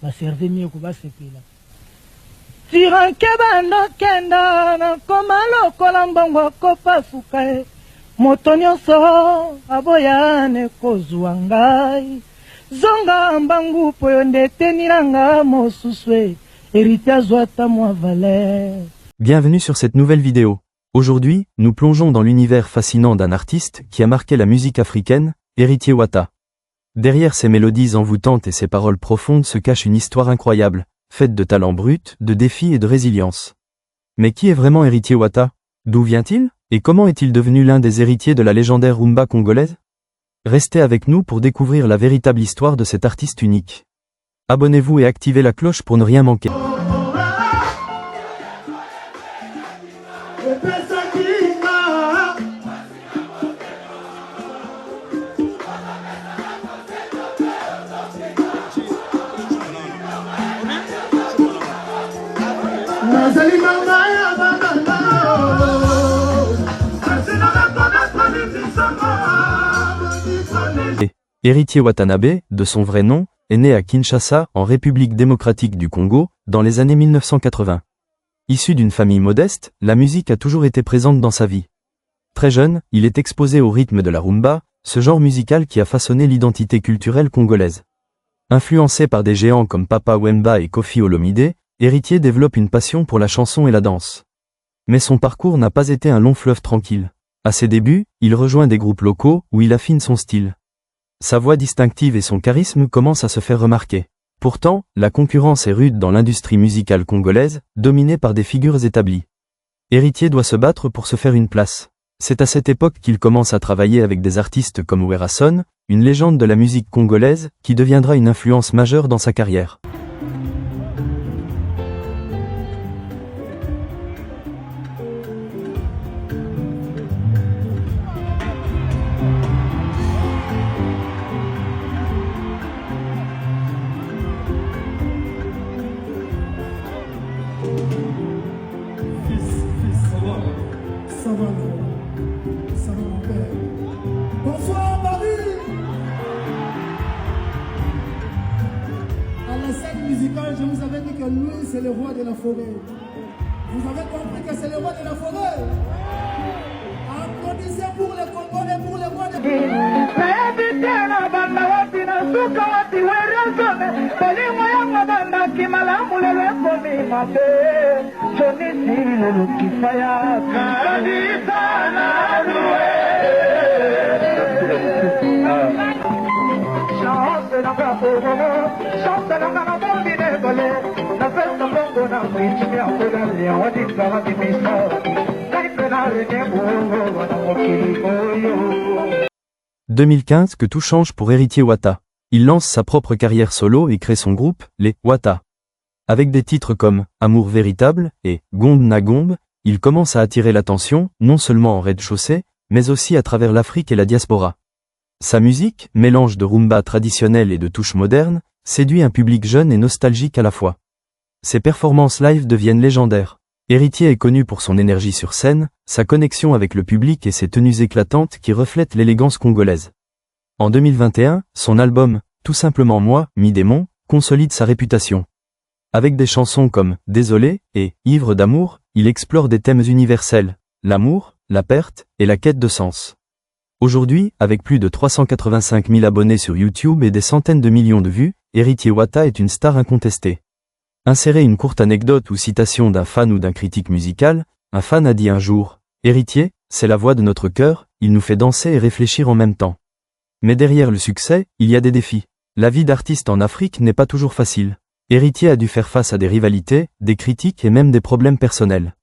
baserve mieko basepela tiranke bando kenda na koma lokola mbongo kopasuka e moto nyonso aboyane kozwa ngai zonga mbangu po yo nde etenilanga mosusu e héritier azwa ata mwa valeur. Bienvenue sur cette nouvelle vidéo. Aujourd'hui, nous plongeons dans l'univers fascinant d'un artiste qui a marqué la musique africaine, Héritier Wata. Derrière ses mélodies envoûtantes et ses paroles profondes se cache une histoire incroyable, faite de talent brut, de défis et de résilience. Mais qui est vraiment Héritier Wata? D'où vient-il? Et comment est-il devenu l'un des héritiers de la légendaire rumba congolaise? Restez avec nous pour découvrir la véritable histoire de cet artiste unique. Abonnez-vous et activez la cloche pour ne rien manquer. Héritier Watanabe, de son vrai nom, est né à Kinshasa, en République démocratique du Congo, dans les années 1980. Issu d'une famille modeste, la musique a toujours été présente dans sa vie. Très jeune, il est exposé au rythme de la rumba, ce genre musical qui a façonné l'identité culturelle congolaise. Influencé par des géants comme Papa Wemba et Koffi Olomide, Héritier développe une passion pour la chanson et la danse. Mais son parcours n'a pas été un long fleuve tranquille. À ses débuts, il rejoint des groupes locaux où il affine son style. Sa voix distinctive et son charisme commencent à se faire remarquer. Pourtant, la concurrence est rude dans l'industrie musicale congolaise, dominée par des figures établies. Héritier doit se battre pour se faire une place. C'est à cette époque qu'il commence à travailler avec des artistes comme Werason, une légende de la musique congolaise, qui deviendra une influence majeure dans sa carrière. Bonsoir Paris. À la scène musicale, je vous avais dit que lui, c'est le roi de la forêt. Vous avez compris que c'est le roi de la forêt? Applaudissez pour les Congolais, pour le roi de la « 2015 que tout change pour Héritier Wata. Il lance sa propre carrière solo et crée son groupe, les Wata. Avec des titres comme « Amour véritable » et « Gombe na Gombe », il commence à attirer l'attention, non seulement en rez-de-chaussée, mais aussi à travers l'Afrique et la diaspora. Sa musique, mélange de rumba traditionnelle et de touches modernes, séduit un public jeune et nostalgique à la fois. Ses performances live deviennent légendaires. Héritier est connu pour son énergie sur scène, sa connexion avec le public et ses tenues éclatantes qui reflètent l'élégance congolaise. En 2021, son album « Tout simplement moi, mi-démon » consolide sa réputation. Avec des chansons comme « Désolé » et « Ivre d'amour », il explore des thèmes universels, l'amour, la perte et la quête de sens. Aujourd'hui, avec plus de 385 000 abonnés sur YouTube et des centaines de millions de vues, Héritier Wata est une star incontestée. Insérez une courte anecdote ou citation d'un fan ou d'un critique musical. Un fan a dit un jour « Héritier, c'est la voix de notre cœur, il nous fait danser et réfléchir en même temps. » Mais derrière le succès, il y a des défis. La vie d'artiste en Afrique n'est pas toujours facile. Héritier a dû faire face à des rivalités, des critiques et même des problèmes personnels.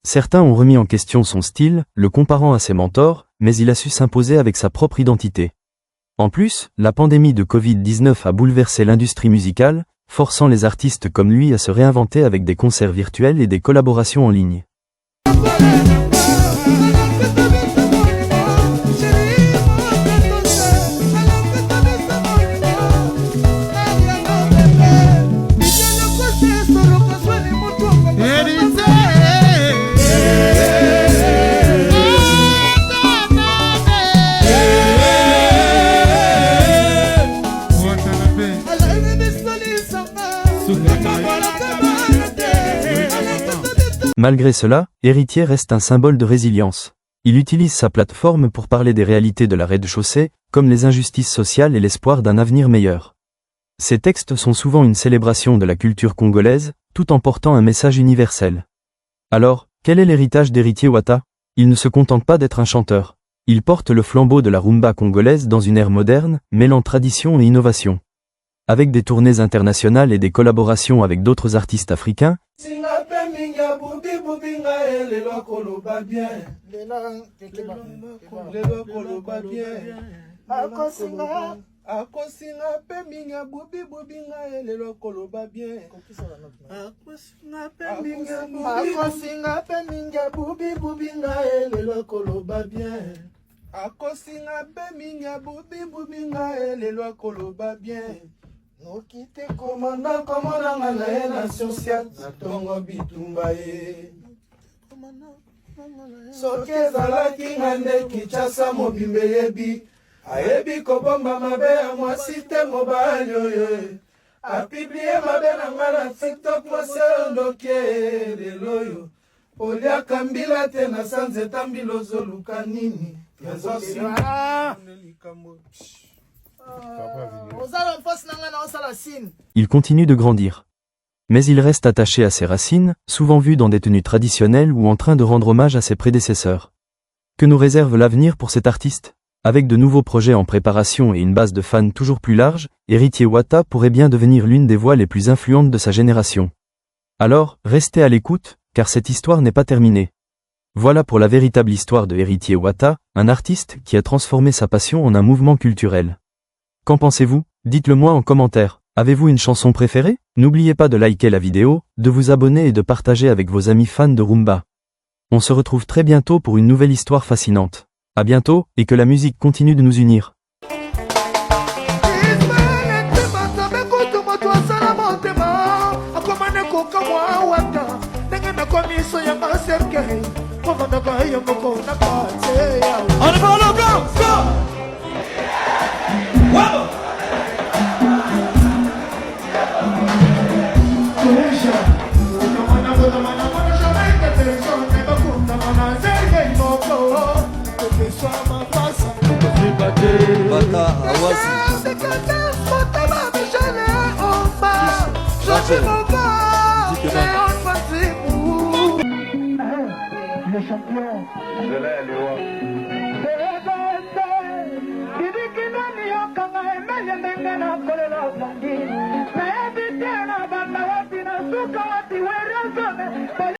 Certains ont remis en question son style, le comparant à ses mentors, mais il a su s'imposer avec sa propre identité. En plus, la pandémie de Covid-19 a bouleversé l'industrie musicale, forçant les artistes comme lui à se réinventer avec des concerts virtuels et des collaborations en ligne. Malgré cela, Héritier reste un symbole de résilience. Il utilise sa plateforme pour parler des réalités de la rez-de-chaussée, comme les injustices sociales et l'espoir d'un avenir meilleur. Ses textes sont souvent une célébration de la culture congolaise, tout en portant un message universel. Alors, quel est l'héritage d'Héritier Wata? Il ne se contente pas d'être un chanteur. Il porte le flambeau de la rumba congolaise dans une ère moderne, mêlant tradition et innovation. Avec des tournées internationales et des collaborations avec d'autres artistes africains, akosinga pe minga bubi bubinga elelo koloba bien akosinga pe minga bubi bubinga elelo koloba bien akosinga pe minga bubi bubinga elelo koloba bien nokite komanda komona na ye na social na tongo bitumba ye soki ezalaki nga nde Kinshasa mobimbe yebi ayebi kobomba mabe ya mwasi te mobali oyo apiblie mabe na nga na TikTok mwasi oyo ndoki lelo oyo oliaka mbila te na sanzeta mbila ozoluka nini il continue de grandir. Mais il reste attaché à ses racines, souvent vu dans des tenues traditionnelles ou en train de rendre hommage à ses prédécesseurs. Que nous réserve l'avenir pour cet artiste? Avec de nouveaux projets en préparation et une base de fans toujours plus large, Héritier Wata pourrait bien devenir l'une des voix les plus influentes de sa génération. Alors, restez à l'écoute, car cette histoire n'est pas terminée. Voilà pour la véritable histoire de Héritier Wata, un artiste qui a transformé sa passion en un mouvement culturel. Qu'en pensez-vous? Dites-le moi en commentaire. Avez-vous une chanson préférée? N'oubliez pas de liker la vidéo, de vous abonner et de partager avec vos amis fans de rumba. On se retrouve très bientôt pour une nouvelle histoire fascinante. À bientôt, et que la musique continue de nous unir. Le champion de la Léon.